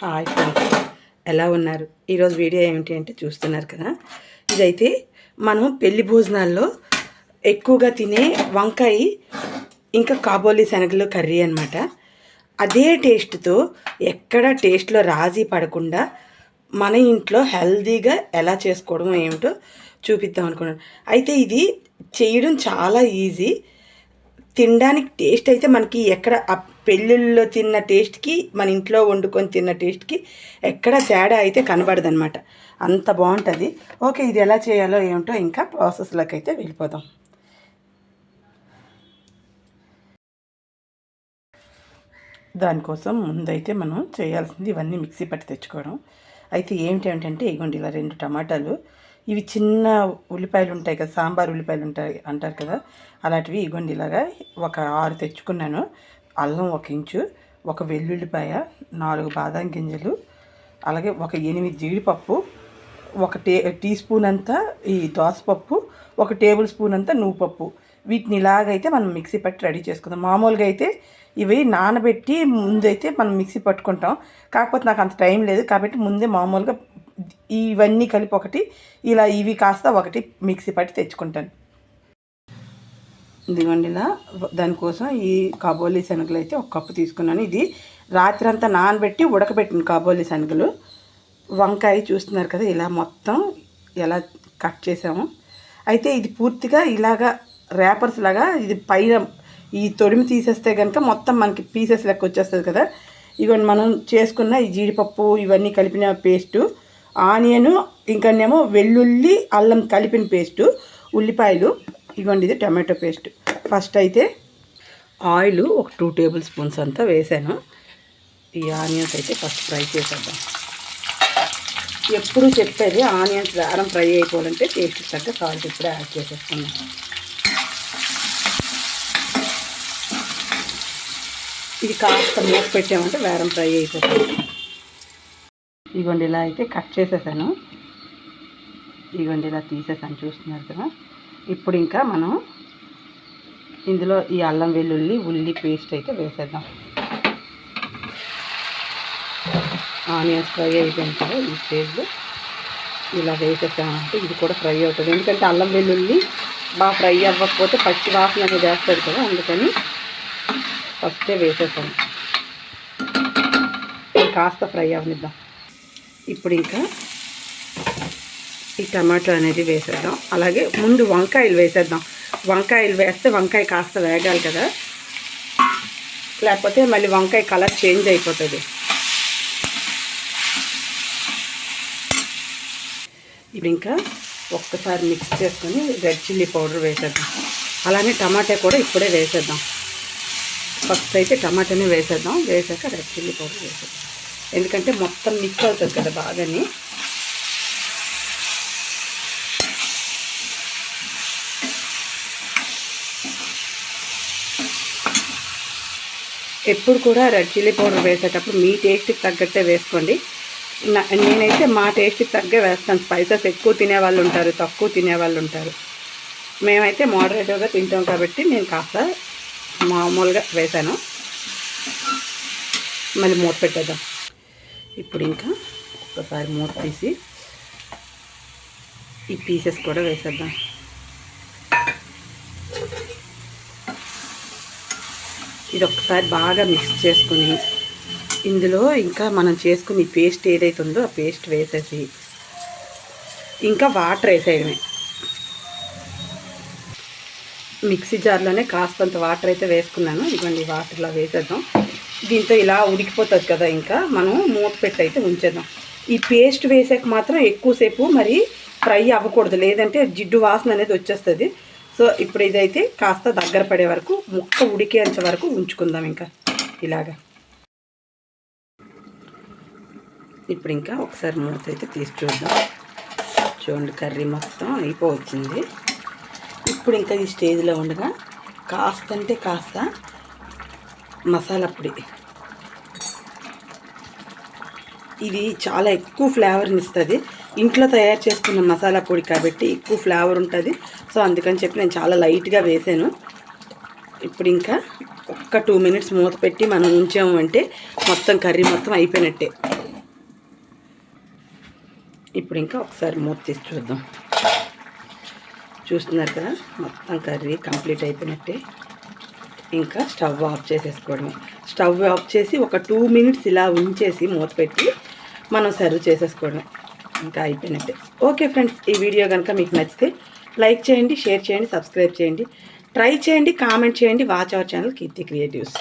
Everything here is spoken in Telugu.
హాయ్ ఫ్రెండ్స్, ఎలా ఉన్నారు? ఈరోజు వీడియో ఏమిటి అంటే చూస్తున్నారు కదా, ఇదైతే మనం పెళ్లి భోజనాల్లో ఎక్కువగా తినే వంకాయ ఇంకా కాబోలి శనగలు కర్రీ అనమాట. అదే టేస్ట్తో ఎక్కడ టేస్ట్లో రాజీ పడకుండా మన ఇంట్లో హెల్తీగా ఎలా చేసుకోవడం ఏమిటో చూపిద్దాం అనుకున్నాను. అయితే ఇది చేయడం చాలా ఈజీ. తినడానికి టేస్ట్ అయితే మనకి ఎక్కడ ఆ పెళ్ళిళ్ళలో తిన్న టేస్ట్కి మన ఇంట్లో వండుకొని తిన్న టేస్ట్కి ఎక్కడ తేడా అయితే కనబడదనమాట. అంత బాగుంటుంది. ఓకే, ఇది ఎలా చేయాలో ఏమిటో ఇంకా ప్రాసెస్లోకి అయితే వెళ్ళిపోదాం. దానికోసం ముందైతే మనం చేయాల్సింది ఇవన్నీ మిక్సీ పట్టి తెచ్చుకోవడం. అయితే ఏమిటంటే ఇగోండి, ఇలా 2 టమాటాలు, ఇవి చిన్న ఉల్లిపాయలు ఉంటాయి కదా, సాంబార్ ఉల్లిపాయలు ఉంటాయి అంటారు కదా, అలాంటివి ఇగోండి ఇలాగా ఒక 6 తెచ్చుకున్నాను. అల్లం 1 ఇంచు, ఒక వెల్లుల్లిపాయ, 4 బాదం గింజలు, అలాగే ఒక 8 జీడిపప్పు, ఒక టీ స్పూన్ అంతా ఈ దోసపప్పు, 1 టేబుల్ స్పూన్ అంతా నువ్వుపప్పు. వీటిని ఇలాగైతే మనం మిక్సీ పట్టి రెడీ చేసుకుందాం. మామూలుగా అయితే ఇవి నానబెట్టి ముందైతే మనం మిక్సీ పట్టుకుంటాం. కాకపోతే నాకు అంత టైం లేదు కాబట్టి ముందే మామూలుగా ఇవన్నీ కలిపి ఒకటి ఇలా ఇవి కాస్త ఒకటి మిక్సీ పట్టి తెచ్చుకుంటాను. ఇదిగోండి ఇలా. దానికోసం ఈ కాబోలి శనగలు అయితే 1 కప్పు తీసుకున్నాను. ఇది రాత్రి అంతా నానబెట్టి ఉడకబెట్టిన కాబోలి శనగలు. వంకాయ చూస్తున్నారు కదా, ఇలా మొత్తం ఎలా కట్ చేసాము. అయితే ఇది పూర్తిగా ఇలాగా ర్యాపర్స్ లాగా ఇది పైన ఈ తొడిమి తీసేస్తే కనుక మొత్తం మనకి పీసెస్ లెక్క వచ్చేస్తుంది కదా. ఇవన్నీ మనం చేసుకున్న ఈ జీడిపప్పు ఇవన్నీ కలిపిన పేస్టు, ఆనియను, ఇంకానేమో వెల్లుల్లి అల్లం కలిపిన పేస్టు, ఉల్లిపాయలు, ఇవ్వండి ఇది టమాటో పేస్ట్. ఫస్ట్ అయితే ఆయిల్ ఒక 2 టేబుల్ స్పూన్స్ అంతా వేసాను. ఈ ఆనియన్స్ అయితే ఫస్ట్ ఫ్రై చేసేద్దాం. ఎప్పుడు చెప్పేది ఆనియన్స్ వేరం ఫ్రై అయిపోవాలంటే టేస్ట్ తగ్గ సాల్ట్ ఇప్పుడే యాడ్ చేసేస్తున్నాం. ఇది కాస్త మూత పెట్టామంటే వేరం ఫ్రై అయిపోతుంది. ఇగోండి ఇలా అయితే కట్ చేసేసాను. ఇగోండి ఇలా తీసేసాను, చూస్తున్నారు కదా. ఇప్పుడు ఇంకా మనం ఇందులో ఈ అల్లం వెల్లుల్లి ఉల్లి పేస్ట్ అయితే వేసేద్దాం. ఆనియన్స్ ఫ్రై అయిపోయింది కదా, ఈ స్టేజ్లో ఇలా వేసేసామంటే ఇది కూడా ఫ్రై అవుతుంది. ఎందుకంటే అల్లం వెల్లుల్లి బాగా ఫ్రై అవ్వకపోతే పచ్చి వాసన అనేది వేస్తాడు కదా, అందుకని ఫస్టే వేసేసాను. కాస్త ఫ్రై అవనిద్దాం. ఇప్పుడు ఇంకా ఈ టమాటో అనేది వేసేద్దాం. అలాగే ముందు వంకాయలు వేసేద్దాం. వంకాయలు వేస్తే వంకాయ కాస్త వేగాలి కదా, లేకపోతే మళ్ళీ వంకాయ కలర్ చేంజ్ అయిపోతుంది. ఇప్పుడు ఇంకా ఒక్కసారి మిక్స్ చేసుకొని రెడ్ చిల్లీ పౌడర్ వేసేద్దాం. అలానే టమాటా కూడా ఇప్పుడే వేసేద్దాం. ఫస్ట్ అయితే టమాటానే వేసేద్దాం. వేసాక రెడ్ చిల్లీ పౌడర్ వేసేద్దాం. ఎందుకంటే మొత్తం మిక్స్ అవుతుంది కదా బాగాని. ఎప్పుడు కూడా రెడ్ చిల్లీ పౌడర్ వేసేటప్పుడు మీ టేస్ట్కి తగ్గట్టే వేసుకోండి. నేనైతే మా టేస్ట్కి తగ్గే వేస్తాను. స్పైసెస్ ఎక్కువ తినేవాళ్ళు ఉంటారు, తక్కువ తినేవాళ్ళు ఉంటారు. మేమైతే మోడరేట్గా తింటాం కాబట్టి నేను కాస్త మామూలుగా వేసాను. మళ్ళీ మూత పెట్టేద్దాం. ఇప్పుడు ఇంకా ఒక్కసారి మూత తీసి ఈ పీసెస్ కూడా వేసేద్దాం. ఇది ఒక్కసారి బాగా మిక్స్ చేసుకుని ఇందులో ఇంకా మనం చేసుకుని పేస్ట్ ఏదైతే ఉందో ఆ పేస్ట్ వేసేసి ఇంకా వాటర్ వేసేయడమే. మిక్సీ జార్లోనే కాస్తంత వాటర్ అయితే వేసుకున్నాను. ఇదిగోండి వాటర్లో వేసేద్దాం. దీంతో ఇలా ఉడికిపోతుంది కదా, ఇంకా మనం మూత పెట్టి అయితే ఉంచేద్దాం. ఈ పేస్ట్ వేసాక మాత్రం ఎక్కువసేపు మరి ఫ్రై అవ్వకూడదు, లేదంటే జిడ్డు వాసన అనేది వచ్చేస్తుంది. సో ఇప్పుడు ఇదైతే కాస్త దగ్గర పడే వరకు, ముక్క ఉడికేంత వరకు ఉంచుకుందాం ఇంకా ఇలాగా. ఇప్పుడు ఇంకా ఒకసారి మూత అయితే తీసి చూద్దాం. చూడండి, కర్రీ మొత్తం అయిపోవచ్చింది. ఇప్పుడు ఇంకా ఈ స్టేజ్లో ఉండగా కాస్త అంటే కాస్త మసాలా పొడి. ఇది చాలా ఎక్కువ ఫ్లేవర్ని ఇస్తుంది. ఇంట్లో తయారు చేసుకున్న మసాలా పొడి కాబట్టి ఎక్కువ ఫ్లేవర్ ఉంటుంది. సో అందుకని చెప్పి నేను చాలా లైట్గా వేసాను. ఇప్పుడు ఇంకా ఒక్క 2 మినిట్స్ మూత పెట్టి మనం ఉంచాము అంటే మొత్తం కర్రీ మొత్తం అయిపోయినట్టే. ఇప్పుడు ఇంకా ఒకసారి మూత తీసి చూద్దాం. చూస్తున్నారు కదా, మొత్తం కర్రీ కంప్లీట్ అయిపోయినట్టే. ఇంకా స్టవ్ ఆఫ్ చేసేసుకోవడమే. స్టవ్ ఆఫ్ చేసి ఒక 2 మినిట్స్ ఇలా ఉంచేసి మూత పెట్టి మనం సర్వ్ చేసేసుకోవడమే. ఇంకా అయిపోయినట్టే. ఓకే ఫ్రెండ్స్, ఈ వీడియో కనుక మీకు నచ్చితే లైక్ చేయండి, షేర్ చేయండి, సబ్స్క్రైబ్ చేయండి, ట్రై చేయండి, కామెంట్ చేయండి. Watch our channel Keerthi creatives.